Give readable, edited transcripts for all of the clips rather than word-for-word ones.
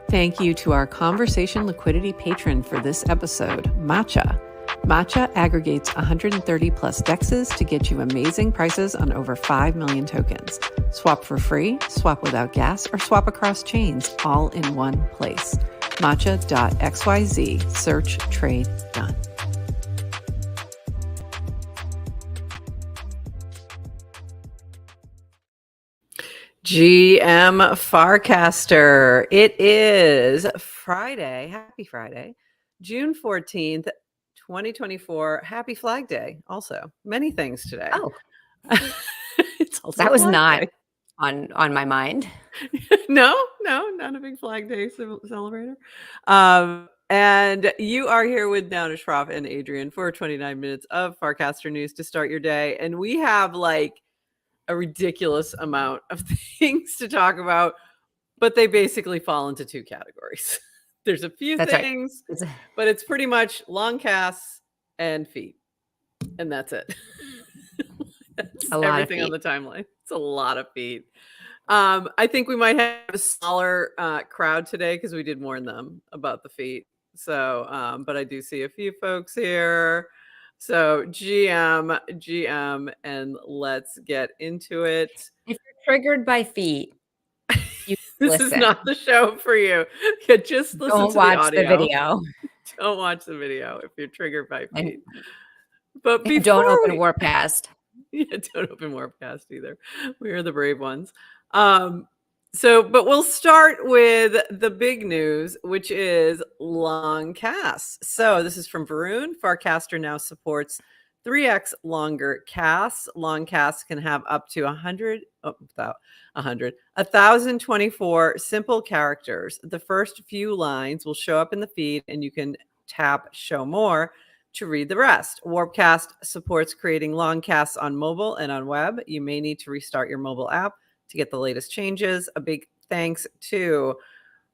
Thank you to our Conversation Liquidity patron for this episode, Matcha. Matcha aggregates 130 plus DEXs to get you amazing prices on over 5 million tokens. Swap for free, swap without gas, or swap across chains, all in one place. Matcha.xyz. Search, trade, done. GM Farcaster. It is Friday. Happy Friday, June 14th, 2024. Happy Flag Day. Also, many things today. Oh, it's also that was Flag not Day. on my mind. No, not a big Flag Day celebrator. And you are here with Downa Schroff and Adrienne for 29 minutes of Farcaster news to start your day. And we have like a ridiculous amount of things to talk about, but they basically fall into two categories. There's a few things, right, but it's pretty much long casts and feet. And that's it. That's everything on the timeline. It's a lot of feet. I think we might have a smaller crowd today because we did warn them about the feet. So, but I do see a few folks here. So GM, and let's get into it. If you're triggered by feet, this is not the show for you. Just listen Don't to watch the audio. video. Don't watch the video if you're triggered by feet. But don't open Warpcast. Yeah, don't open Warpcast either. We are the brave ones. But we'll start with the big news, which is long casts. So this is from Varun. Farcaster now supports 3x longer casts. Long casts can have up to 1,024 simple characters. The first few lines will show up in the feed, and you can tap Show More to read the rest. Warpcast supports creating long casts on mobile and on web. You may need to restart your mobile app to get the latest changes. A big thanks to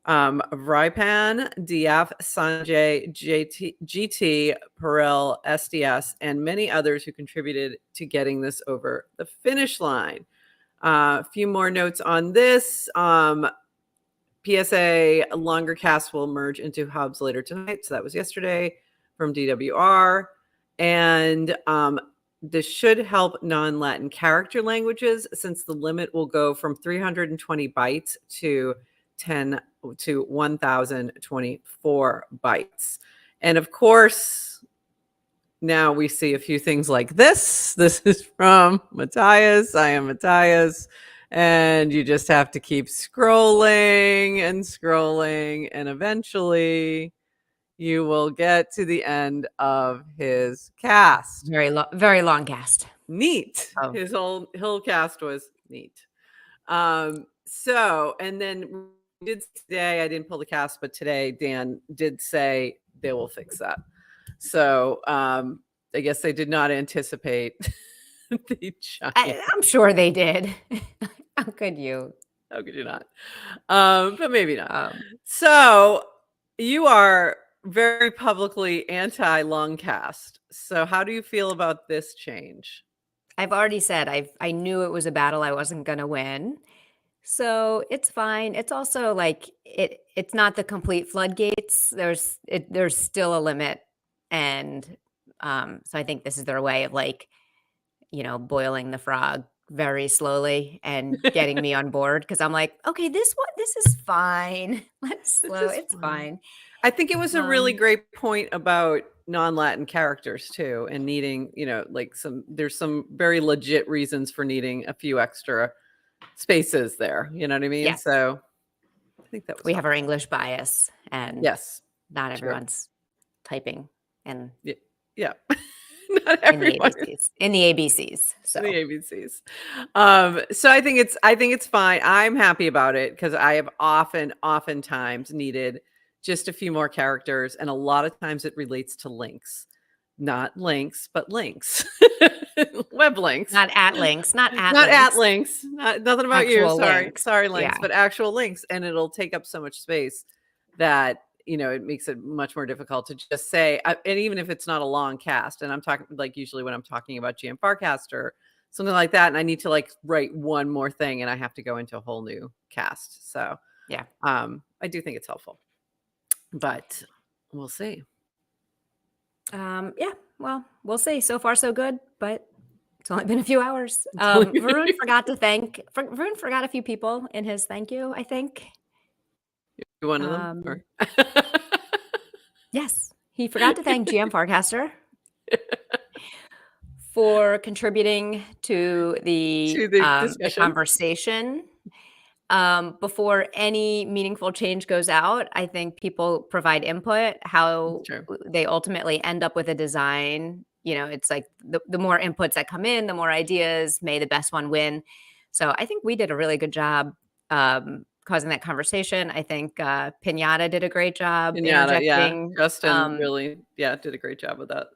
Vripan, DF, Sanjay, GT, Perel, SDS, and many others who contributed to getting this over the finish line. A few more notes on this. PSA longer casts will merge into hubs later tonight. So that was yesterday from DWR. And this should help non-Latin character languages, since the limit will go from 320 bytes to 1,024 bytes. And of course, now we see a few things like this. This is from Matthias. I am Matthias. And you just have to keep scrolling and scrolling. And eventually you will get to the end of his cast. Very long cast. Neat. Oh. His whole hill cast was neat. So, and then today, I didn't pull the cast, but today Dan did say they will fix that. So I guess they did not anticipate the giant. I'm sure they did. How could you? How could you not? But maybe not. So you are very publicly anti-long cast. So how do you feel about this change? I've already said I knew it was a battle I wasn't going to win. So it's fine. It's also like it's not the complete floodgates. There's still a limit. And so I think this is their way of like, boiling the frog very slowly and getting me on board, because I'm like, okay, this is fine. Let's slow. It's fine. I think it was a really great point about non-Latin characters too, and needing, like there's some very legit reasons for needing a few extra spaces there. You know what I mean? Yes. So I think that we have our English bias, and yes, not everyone's typing and yeah. Not everyone in the ABCs. So the ABCs. So I think it's fine. I'm happy about it because I have oftentimes needed just a few more characters, and a lot of times it relates to links. Not links, but links. Web links. Not at links. Not at links. Nothing about actual you. Links. Sorry, links, yeah. But actual links. And it'll take up so much space that, it makes it much more difficult to just say, and even if it's not a long cast, and I'm talking like usually when I'm talking about GM Farcaster or something like that, and I need to like write one more thing and I have to go into a whole new cast. So Yeah. I do think it's helpful, but we'll see. Yeah, well, we'll see. So far, so good, but it's only been a few hours. Varun forgot a few people in his thank you, I think. You one of them? Or? Yes, he forgot to thank GM Farcaster for contributing to the discussion. conversation. Before any meaningful change goes out, I think people provide input. How they ultimately end up with a design, it's like the more inputs that come in, the more ideas, may the best one win. So I think we did a really good job causing that conversation. I think Pinata did a great job interjecting. Yeah. Justin really, did a great job with that.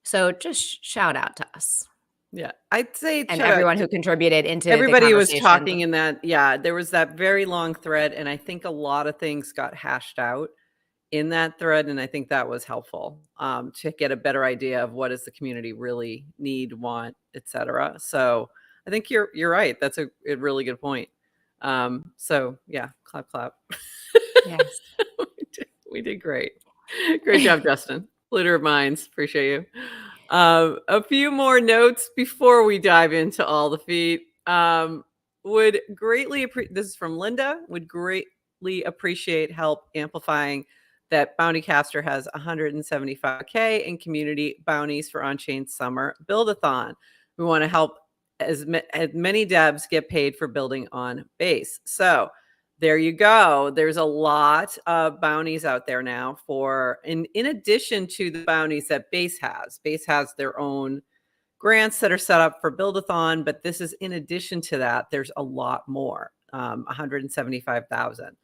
So just shout out to us. Yeah, I'd say and everyone who contributed into everybody was talking in that. Yeah, there was that very long thread, and I think a lot of things got hashed out in that thread, and I think that was helpful to get a better idea of what does the community really need, want, etc. So I think you're right. That's a really good point. So yeah, clap. Yes, we did great. Great job, Justin. Leader of minds. Appreciate you. A few more notes before we dive into all the feet. Would greatly appreciate, this is from Linda, would greatly appreciate help amplifying that Bountycaster has 175K in community bounties for Onchain Summer Build-a-thon. We want to help as many devs get paid for building on base. So there you go. There's a lot of bounties out there now for, in addition to the bounties that Base has. Base has their own grants that are set up for Build-a-thon, but this is in addition to that. There's a lot more, 175,000.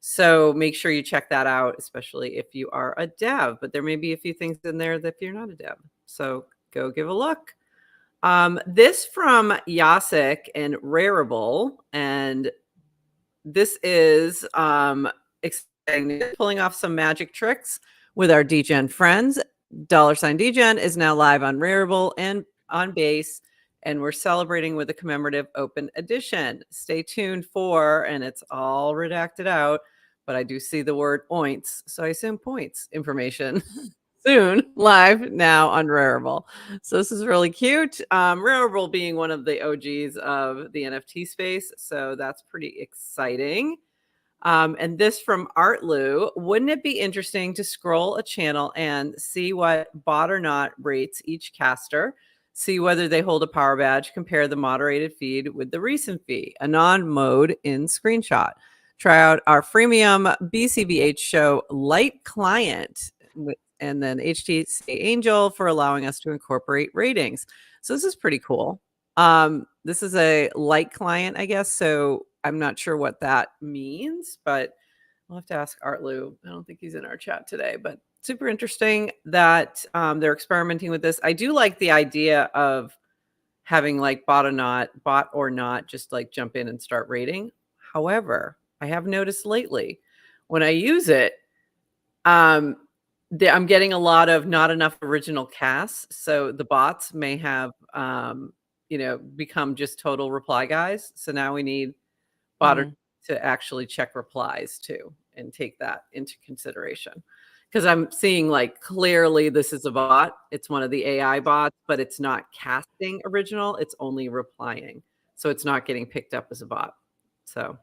So make sure you check that out, especially if you are a dev. But there may be a few things in there that if you're not a dev. So go give a look. This from Degen and Rarible, and this is exciting. Pulling off some magic tricks with our Degen friends. $Degen is now live on Rarible and on Base, and we're celebrating with a commemorative open edition. Stay tuned for, and it's all redacted out, but I do see the word oints, so I assume points information. Soon live now on Rarible. So this is really cute. Rarible being one of the OGs of the NFT space. So that's pretty exciting. And this from Artloo, wouldn't it be interesting to scroll a channel and see what bot or not rates each caster, see whether they hold a power badge, compare the moderated feed with the recent feed, anon mode in screenshot. Try out our freemium BCBHShow lite client and then HTC Angel for allowing us to incorporate ratings. So this is pretty cool. This is a lite client, I guess. So I'm not sure what that means, but we'll have to ask Artloo. I don't think he's in our chat today, but super interesting that they're experimenting with this. I do like the idea of having like bot or not, just like jump in and start rating. However, I have noticed lately when I use it, I'm getting a lot of not enough original casts. So the bots may have, become just total reply guys. So now we need bot to actually check replies too and take that into consideration. Because I'm seeing like clearly this is a bot. It's one of the AI bots, but it's not casting original. It's only replying. So it's not getting picked up as a bot. So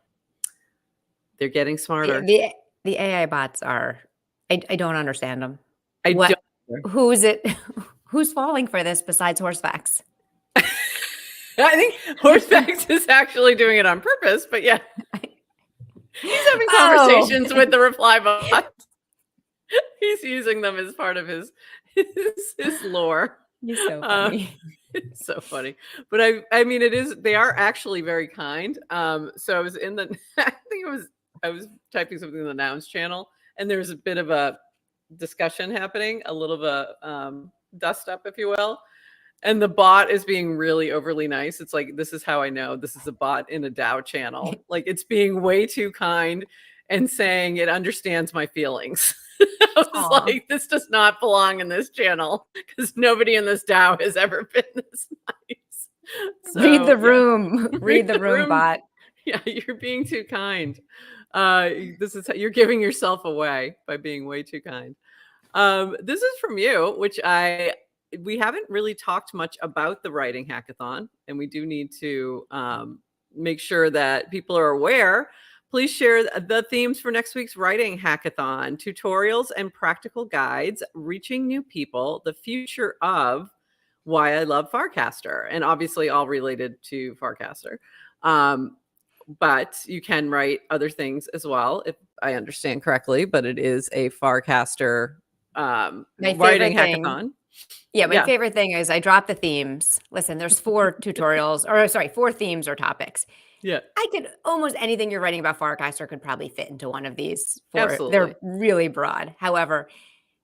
they're getting smarter. The AI bots are, I don't understand them. Who is it? Who's falling for this besides Horsefacts? I think Horsefacts is actually doing it on purpose, but yeah. He's having conversations with the reply bot. He's using them as part of his lore. He's so funny. It's so funny. But I mean, they are actually very kind. So I was in the, I was typing something in the nouns channel, and there's a bit of a discussion happening, a little bit of dust up, if you will. And the bot is being really overly nice. It's like, this is how I know this is a bot in a DAO channel. Like, it's being way too kind and saying it understands my feelings. I was like, this does not belong in this channel because nobody in this DAO has ever been this nice. So, read the room. Read the room, bot. Yeah, you're being too kind. You're giving yourself away by being way too kind. This is from you, which we haven't really talked much about the writing hackathon, and we do need to make sure that people are aware. Please share the themes for next week's writing hackathon: tutorials and practical guides, reaching new people, the future of why I love Farcaster, and obviously all related to Farcaster. But you can write other things as well, if I understand correctly, but it is a Farcaster writing hackathon. Yeah, my favorite thing is I drop the themes. Listen, there's 4 tutorials, or sorry, 4 themes or topics. Yeah. I could almost anything you're writing about Farcaster could probably fit into one of these 4. Absolutely. They're really broad. However,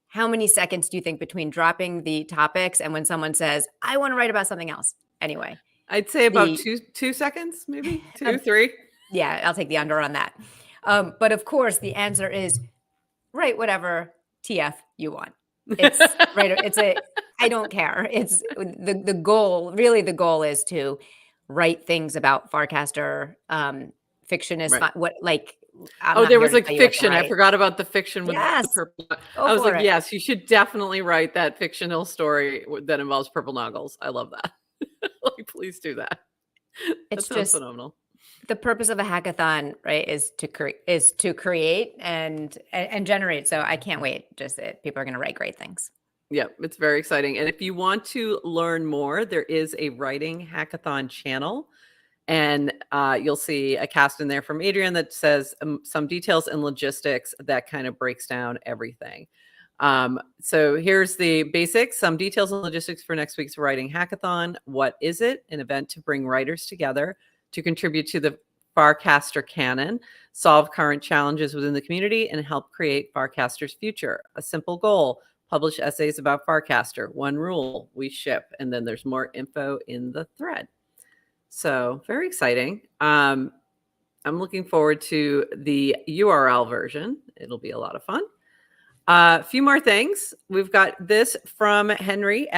how many seconds do you think between dropping the topics and when someone says, I want to write about something else? Anyway. I'd say about 2 seconds, maybe 2, 3. Yeah, I'll take the under on that. But of course, the answer is write whatever TF you want. It's right. I don't care. It's the goal. Really, the goal is to write things about Farcaster. Fiction is Right. what like. There was like fiction. I forgot about the fiction with yes. the purple. I was like, yes, you should definitely write that fictional story that involves purple noggles. I love that. Like, please do that. It's just phenomenal. The purpose of a hackathon, right, is to create and generate. So I can't wait. People are going to write great things. Yeah, it's very exciting. And if you want to learn more, there is a writing hackathon channel, and you'll see a cast in there from Adrienne that says some details and logistics that kind of breaks down everything. So here's the basics, some details and logistics for next week's writing hackathon. What is it? An event to bring writers together to contribute to the Farcaster canon, solve current challenges within the community, and help create Farcaster's future. A simple goal: publish essays about Farcaster. One rule: we ship. And then there's more info in the thread. So very exciting. I'm looking forward to the URL version. It'll be a lot of fun. A few more things. We've got this from Henry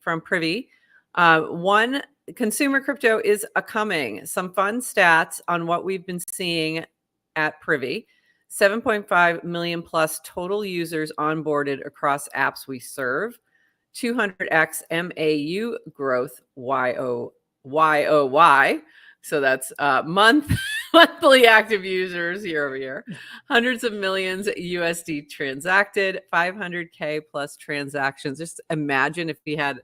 from Privy. One, consumer crypto is a-coming. Some fun stats on what we've been seeing at Privy. 7.5 million plus total users onboarded across apps we serve. 200x MAU growth, YOY. So that's monthly active users year over year. Hundreds of millions USD transacted. 500K plus transactions. Just imagine if he had a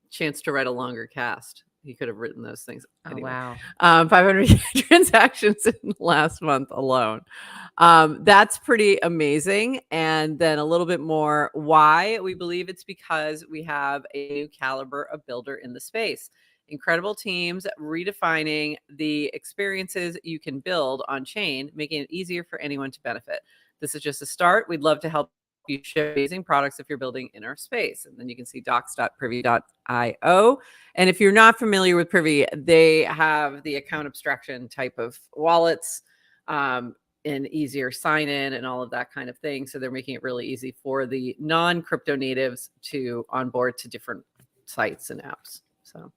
chance to write a longer cast. He could have written those things. Anyway. Oh, wow. 500 transactions in last month alone. That's pretty amazing. And then a little bit more why. We believe it's because we have a new caliber of builder in the space. Incredible teams redefining the experiences you can build on chain, making it easier for anyone to benefit. This is just a start. We'd love to help you ship amazing products if you're building in our space. And then you can see docs.privy.io. And if you're not familiar with Privy, they have the account abstraction type of wallets, and easier sign in and all of that kind of thing. So they're making it really easy for the non-crypto natives to onboard to different sites and apps. So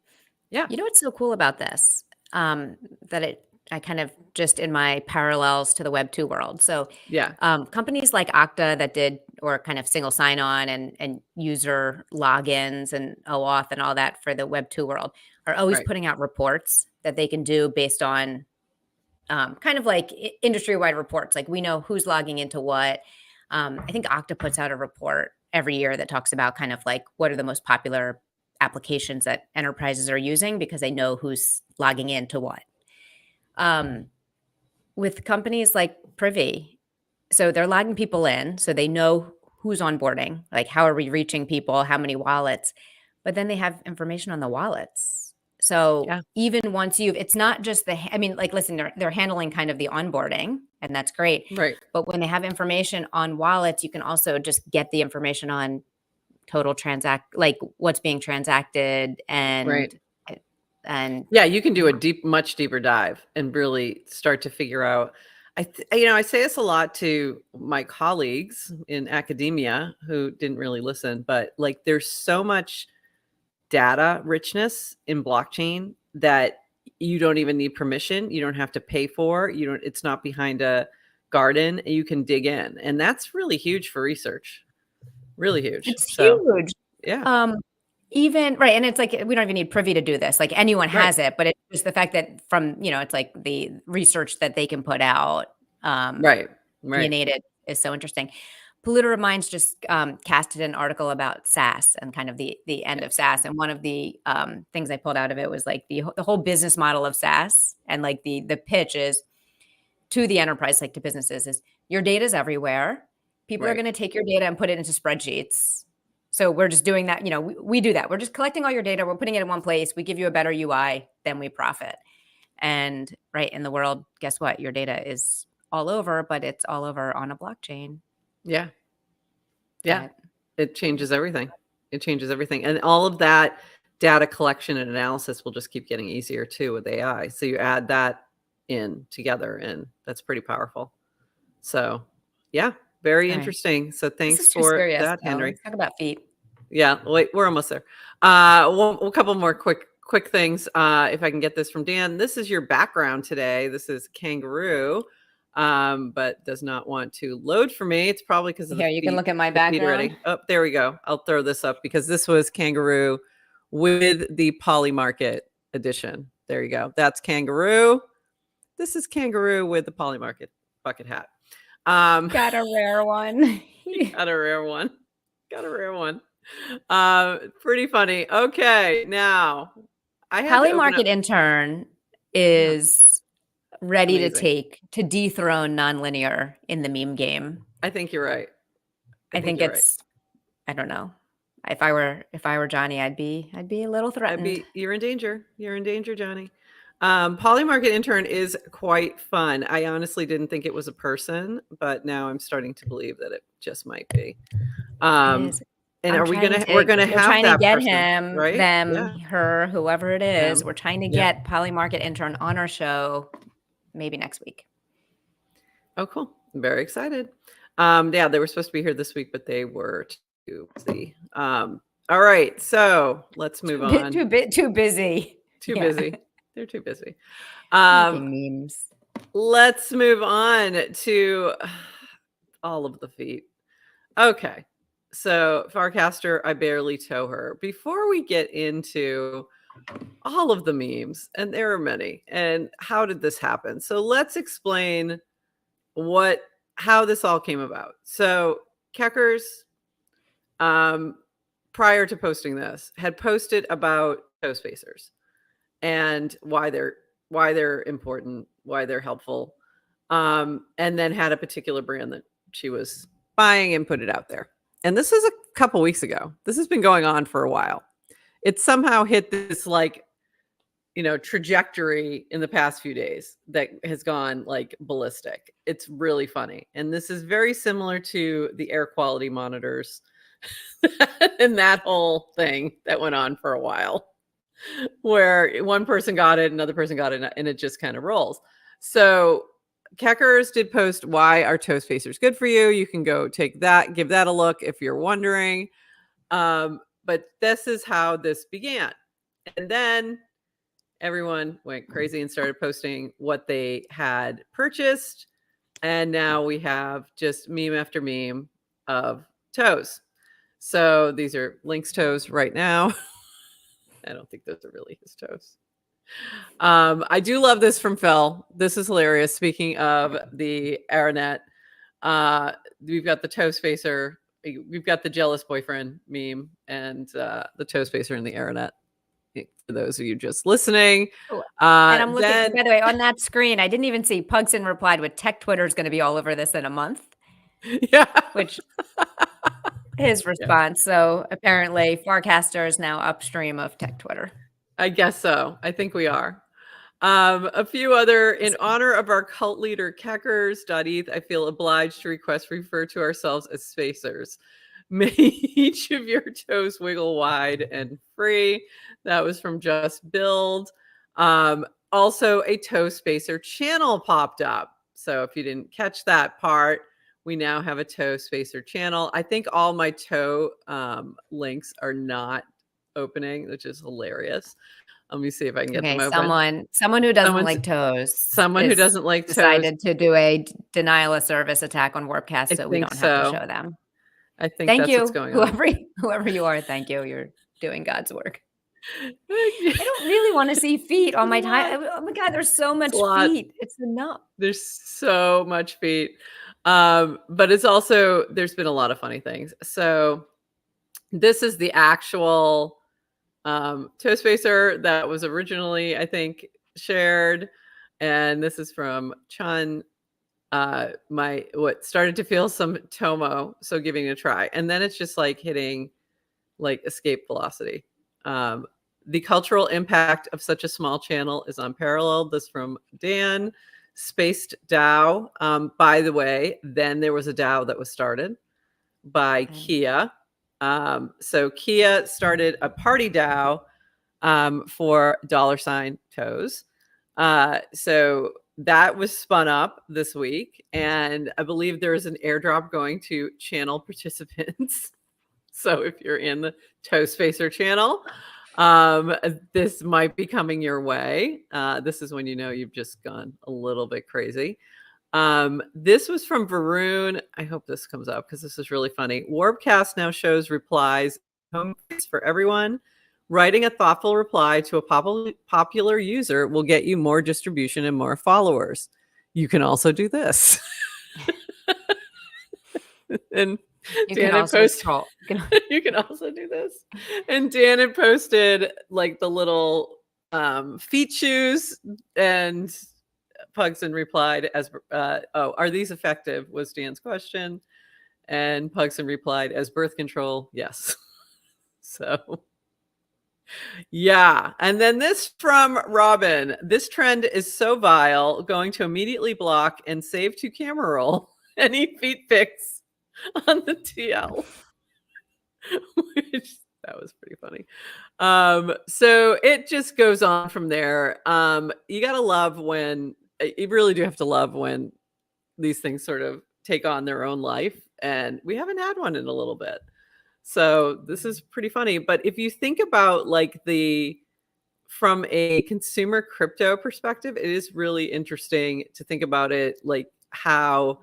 yeah. You know what's so cool about this? I kind of just in my parallels to the Web 2 world. So yeah, companies like Okta that did or kind of single sign-on and user logins and OAuth and all that for the Web 2 world are always putting out reports that they can do based on kind of like industry-wide reports. Like we know who's logging into what. I think Okta puts out a report every year that talks about kind of like what are the most popular applications that enterprises are using because they know who's logging into what. With companies like Privy, so they're logging people in, so they know who's onboarding, like how are we reaching people, how many wallets, but then they have information on the wallets. So even once it's not just listen, they're handling kind of the onboarding and that's great. Right. But when they have information on wallets, you can also just get the information on total like what's being transacted and yeah, you can do a much deeper dive and really start to figure out. I say this a lot to my colleagues in academia who didn't really listen, but like there's so much data richness in blockchain that You don't even need permission. You don't have to pay for. It's not behind a garden. You can dig in, and that's really huge for research. Really huge. It's So huge. yeah. Even right, and it's like we don't even need Privy to do this. Like anyone Right. has it, but it's just the fact that from it's like the research that they can put out Right. being aided is so interesting. Polluter Minds just casted an article about SaaS and kind of the end of SaaS, and one of the things I pulled out of it was like the whole business model of SaaS, and like the pitch is to the enterprise, like to businesses, is your data is everywhere. People are going to take your data and put it into spreadsheets. So we're just doing that. We do that. We're just collecting all your data. We're putting it in one place. We give you a better UI, then we profit. And right in the world, guess what? Your data is all over, but it's all over on a blockchain. Yeah. Yeah. It changes everything. It changes everything. And all of that data collection and analysis will just keep getting easier too with AI. So you add that in together, and that's pretty powerful. So yeah, very interesting. So thanks for serious, that, Henry. Let's talk about feet. Yeah, wait, we're almost there. A couple more quick things. If I can get this from Dan, this is your background today. This is Kangaroo, but does not want to load for me. It's probably because of the feet. You can look at my background. Oh, there we go. I'll throw this up because this was Kangaroo with the Poly Market edition. There you go. That's Kangaroo. This is Kangaroo with the Poly Market bucket hat. Got a rare one. Got a rare one. Got a rare one. Pretty funny. Okay, now Poly Market Intern is ready to dethrone nonlinear in the meme game. I think you're right. I think it's right. I don't know. If I were Johnny, I'd be a little threatened. You're in danger. You're in danger, Johnny. Poly Market Intern is quite fun. I honestly didn't think it was a person, but now I'm starting to believe that it just might be. And we're gonna have trying that to get person, him, right? them, her, whoever it is. Them. We're trying to get Poly Market Intern on our show, maybe next week. Oh, cool! I'm very excited. Yeah, they were supposed to be here this week, but they were too busy. All right, so let's move on. Too busy. Too busy. They're too busy. Making memes. Let's move on to all of the feet. Okay. So Farcaster, I barely tow her. Before we get into all of the memes, and there are many, and how did this happen? So let's explain how this all came about. So Keccers, prior to posting this, had posted about toe spacers and why they're important, why they're helpful, and then had a particular brand that she was buying and put it out there. And this was a couple weeks ago. This has been going on for a while. It somehow hit this trajectory in the past few days that has gone like ballistic. It's really funny. And this is very similar to the air quality monitors and that whole thing that went on for a while, where one person got it, another person got it, and it just kind of rolls. So Keccers did post why are toe spacers good for you. You can go give that a look if you're wondering. But this is how this began. And then everyone went crazy and started posting what they had purchased. And now we have just meme after meme of toes. So these are Link's toes right now. I don't think those are really his toes. I do love this from Phil. This is hilarious. Speaking of the Aranet, we've got the toe spacer. We've got the jealous boyfriend meme and the toe spacer in the Aranet. For those of you just listening. And I'm looking, by the way, on that screen, I didn't even see Pugson replied with tech Twitter is going to be all over this in a month. Yeah. Which his response. Yeah. So apparently Farcaster is now upstream of tech Twitter. I guess so. I think we are. A few other, in honor of our cult leader, Keccers.eth, I feel obliged to refer to ourselves as spacers. May each of your toes wiggle wide and free. That was from Just Build. Also, a toe spacer channel popped up. So if you didn't catch that part, we now have a toe spacer channel. I think all my toe links are not opening, which is hilarious. Let me see if I can get them Okay, open. someone who doesn't Someone's like toes someone who is doesn't like toes. decided to do a denial of service attack on Warpcast, I so we think don't have to so. show them. I think Thank that's what's you, going on. whoever you are. Thank you. You're doing God's work. It's I don't really want to see feet on my a lot. time. Oh my God, there's so much It's a lot. feet. It's enough. There's so much feet. But it's also, there's been a lot of funny things. So this is the actual toe spacer that was originally, I think, shared. And this is from Chun. What started to feel some Tomo, so giving it a try. And then it's just like hitting like escape velocity. The cultural impact of such a small channel is unparalleled. This from Dan. Spaced DAO. By the way, then there was a DAO that was started by Kia. So Kia started a party DAO for $ toes. So that was spun up this week, and I believe there is an airdrop going to channel participants. So if you're in the Toe Spacer channel, this might be coming your way. This is when you know you've just gone a little bit crazy. This was from Varun. I hope this comes up because this is really funny. Warpcast now shows replies home for everyone. Writing a thoughtful reply to a popular user will get you more distribution and more followers. You can also do this. And You Dan can had also posted, troll. you can also do this. And Dan had posted like the little feet shoes, and Pugson replied as, are these effective? Was Dan's question. And Pugson replied as birth control. Yes. So yeah. And then this from Robin. This trend is so vile, going to immediately block and save to camera roll any feet pics on the TL. Which that was pretty funny. So it just goes on from there. You gotta love when you really do have to love when these things sort of take on their own life. And we haven't had one in a little bit. So this is pretty funny. But if you think about like from a consumer crypto perspective, it is really interesting to think about it, like how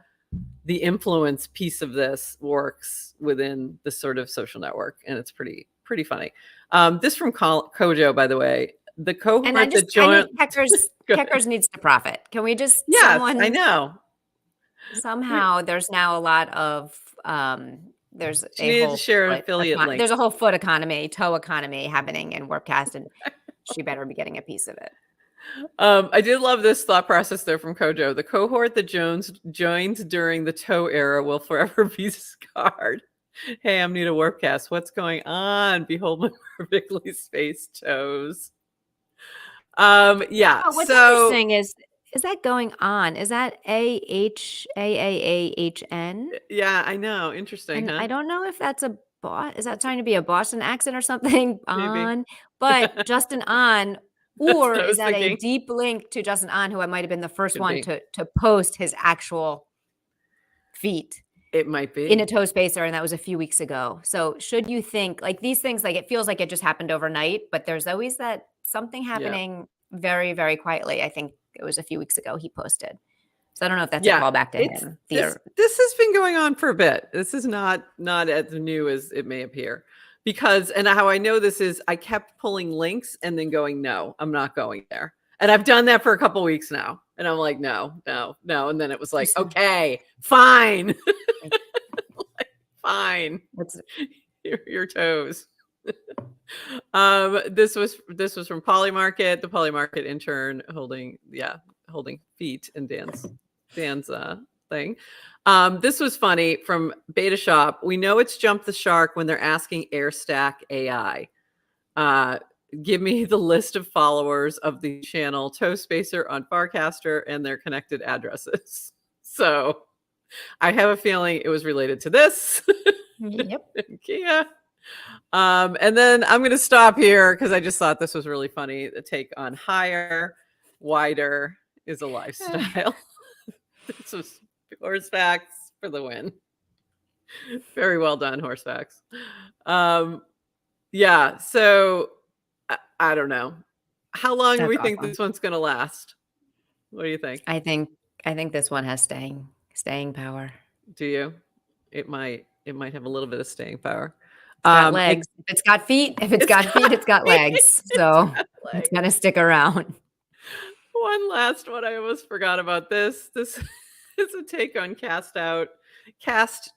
the influence piece of this works within the sort of social network. And it's pretty funny. This from Kojo, by the way, the cohort And I need Keccers needs to profit. Can we just, yes, I know. Somehow there's now a lot of, there's She a needed whole to share an affiliate link. There's a whole foot economy, toe economy happening in Warpcast, and she better be getting a piece of it. I did love this thought process though from Kojo. The cohort that joined during the toe era will forever be scarred. Hey, I'm new to Warpcast. What's going on? Behold my perfectly spaced toes. Yeah. Oh, what's interesting is that going on? Is that AHAAAHN? Yeah, I know. Interesting, And huh? I don't know if that's is that trying to be a Boston accent or something? Maybe. On, but Justin On, or I is was that thinking. a deep link to Justin On, who might have been the first Could one be. to post his actual feet It might be in a toe spacer, and that was a few weeks ago. So should you think like these things, like it feels like it just happened overnight, but there's always that something happening very, very quietly. I think it was a few weeks ago he posted. So I don't know if that's a callback to him. This has been going on for a bit. This is not as new as it may appear. Because, and how I know this is, I kept pulling links and then going, no, I'm not going there. And I've done that for a couple weeks now. And I'm like, no. And then it was like, okay, fine. Like, fine. Your toes. This was from Polymarket, the Polymarket intern holding feet in Dan's thing. This was funny from Beta Shop. We know it's jumped the shark when they're asking Airstack AI. Give me the list of followers of the channel Toe Spacer on Farcaster and their connected addresses. So I have a feeling it was related to this. Yep. Kia. And then I'm going to stop here because I just thought this was really funny. The take on higher, wider is a lifestyle. This was Horsefacts for the win. Very well done, Horsefacts. Yeah, so I don't know. How long do That's we think awesome. this one's going to last? What do you think? I think this one has staying power. Do you? It might have a little bit of staying power. It's got legs. If it's got feet, it's got legs. So it's gonna stick around. One last one. I almost forgot about this. This is a take on Cast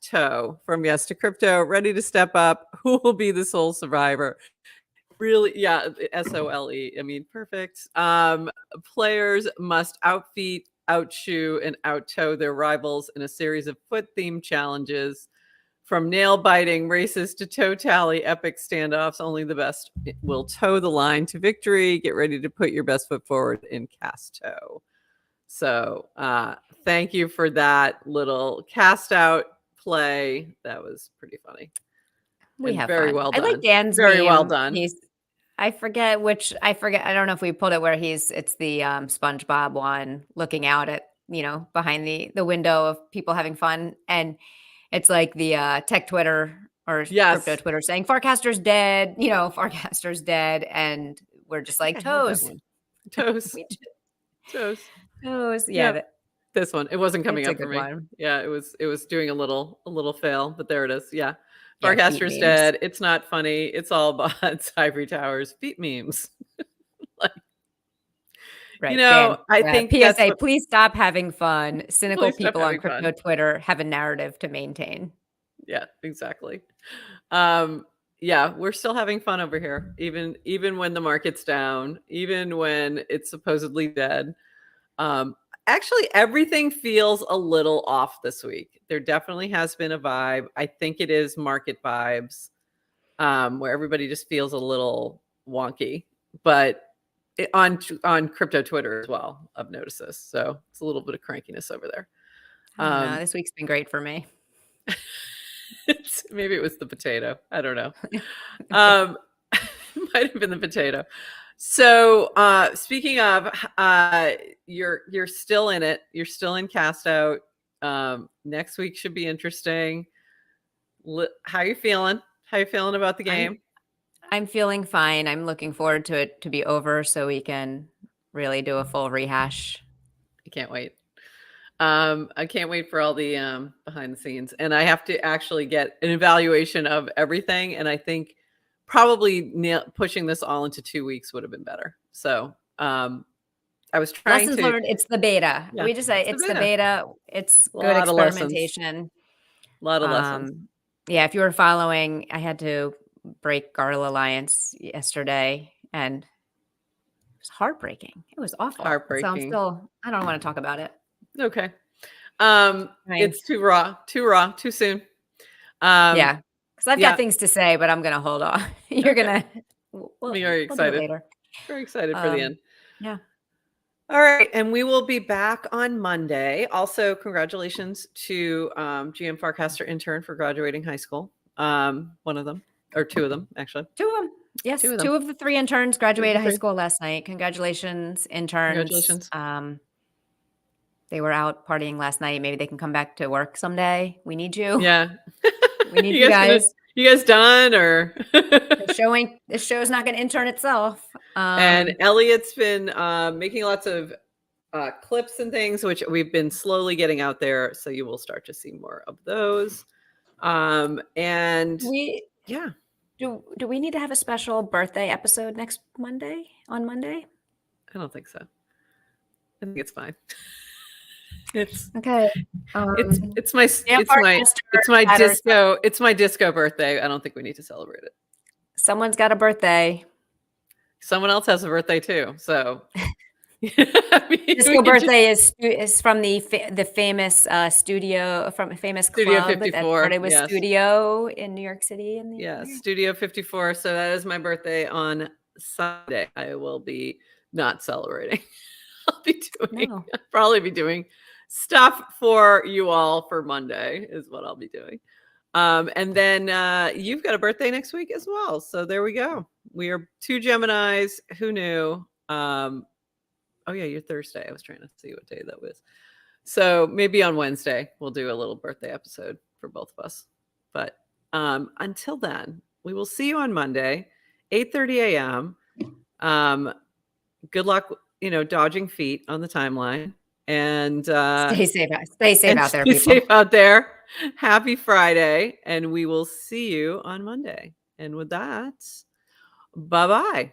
Toe from Yes to Crypto. Ready to step up. Who will be the sole survivor? Really, yeah, SOLE. I mean, perfect. Players must outfeat, outshoe, and outtoe their rivals in a series of foot-themed challenges. From nail-biting races to toe tally epic standoffs, only the best will toe the line to victory. Get ready to put your best foot forward in Cast Toe. So thank you for that little cast out play. That was pretty funny. We have very fun. well I done. like Dan's Very meme. well done. I forget. I don't know if we pulled it where it's the SpongeBob one looking out at, behind the window of people having fun. And it's like the tech Twitter or crypto Twitter saying Farcaster's dead, Farcaster's dead. And we're just like toes. Toes. Toes. Yeah. Yep. This one. It wasn't coming up for me. One. Yeah, it was doing a little fail, but there it is. Yeah. Farcaster's dead. It's not funny. It's all bots, ivory towers, feet memes. Right. I think PSA, please stop having fun. Cynical people on crypto Twitter have a narrative to maintain. Yeah, exactly. Yeah, we're still having fun over here, even when the market's down, even when it's supposedly dead. Actually, everything feels a little off this week. There definitely has been a vibe. I think it is market vibes, where everybody just feels a little wonky. But on crypto Twitter as well, I've noticed this. So it's a little bit of crankiness over there. I don't know. This week's been great for me. Maybe it was the potato. I don't know. Might have been the potato. So speaking of, you're still in it. You're still in Cast Out. Next week should be interesting. How you feeling? How you feeling about the game? I'm feeling fine. I'm looking forward to it to be over so we can really do a full rehash. I can't wait. I can't wait for all the behind the scenes, and I have to actually get an evaluation of everything. And I think probably pushing this all into 2 weeks would have been better. So I was trying Lessons learned. It's the beta. Yeah, we just say it's the beta. It's good experimentation. A lot of lessons. Yeah, if you were following, I had to break Garl Alliance yesterday, and it was heartbreaking. It was awful. Heartbreaking. So I don't want to talk about it. Okay. It's too raw, too soon. Yeah, because I've got things to say, but I'm gonna hold on. You're gonna. We'll very excited. Later. Very excited for the end. Yeah. All right, and we will be back on Monday. Also, congratulations to GM Farcaster intern for graduating high school. One of them, or two of them, actually. Two of them. Yes, two of the three interns graduated high school last night. Congratulations, interns. Congratulations. They were out partying last night. Maybe they can come back to work someday. We need you. Yeah. We need you guys. You guys done or this show's not going to intern itself. And Elliot's been making lots of clips and things, which we've been slowly getting out there. So you will start to see more of those. And do we need to have a special birthday episode on Monday? I don't think so. I think it's fine. It's okay. It's my disco birthday. I don't think we need to celebrate it. Someone's got a birthday. Someone else has a birthday too. So disco birthday is from the famous studio from a famous Studio club 54. that started with Studio in New York City. Studio 54. So that is my birthday on Sunday. I will be not celebrating. I'll probably be doing stuff for you all for Monday is what I'll be doing. And then you've got a birthday next week as well. So there we go. We are two Geminis. Who knew? Oh yeah, you're Thursday. I was trying to see what day that was. So maybe on Wednesday we'll do a little birthday episode for both of us. But until then, we will see you on Monday, 8:30 a.m. good luck, dodging feet on the timeline. And Stay safe. Stay safe out there, stay people. safe out there. Happy Friday, and we will see you on Monday. And with that, bye-bye.